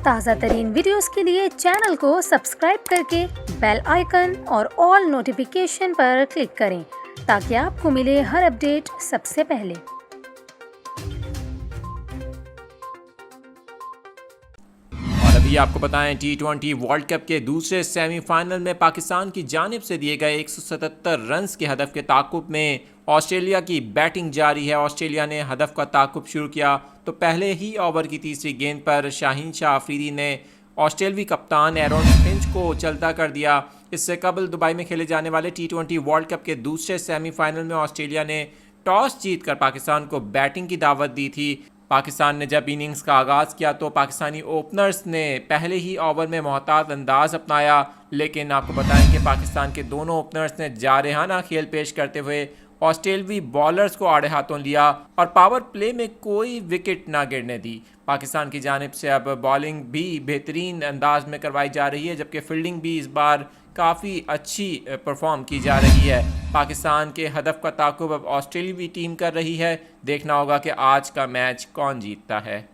ताज़ा तरीन वीडियोस के लिए चैनल को सब्सक्राइब करके बेल आइकन और ऑल नोटिफिकेशन पर क्लिक करें ताकि आपको मिले हर अपडेट सबसे पहले। और अभी आपको बताएं T20 वर्ल्ड कप के दूसरे सेमीफाइनल में पाकिस्तान की जानिब से दिए गए 177 रन्स के हदफ के ताकुब में ऑस्ट्रेलिया की बैटिंग जारी है। ऑस्ट्रेलिया ने हदफ का ताकुब शुरू किया तो पहले ही ओवर की तीसरी गेंद पर शाहीन शाह अफरीदी ने ऑस्ट्रेलवी कप्तान एरन फिंच को चलता कर दिया। इससे कबल दुबई में खेले जाने वाले T20 वर्ल्ड कप के दूसरे सेमीफाइनल में ऑस्ट्रेलिया ने टॉस जीतकर पाकिस्तान को बैटिंग की दावत दी थी। पाकिस्तान ने जब इनिंग्स का आगाज़ किया तो पाकिस्तानी ओपनर्स ने पहले ही ओवर में मोहतात अंदाज अपनाया, लेकिन आपको बताएं कि पाकिस्तान के दोनों ओपनर्स ने जारहाना खेल पेश करते हुए ऑस्ट्रेलवी बॉलर्स को आड़े हाथों लिया और पावर प्ले में कोई विकेट ना गिरने दी। पाकिस्तान की जानिब से अब बॉलिंग भी बेहतरीन अंदाज में करवाई जा रही है, जबकि फील्डिंग भी इस बार काफ़ी अच्छी परफॉर्म की जा रही है। पाकिस्तान के हदफ का ताकुब अब ऑस्ट्रेलियावी टीम कर रही है। देखना होगा कि आज का मैच कौन जीतता है।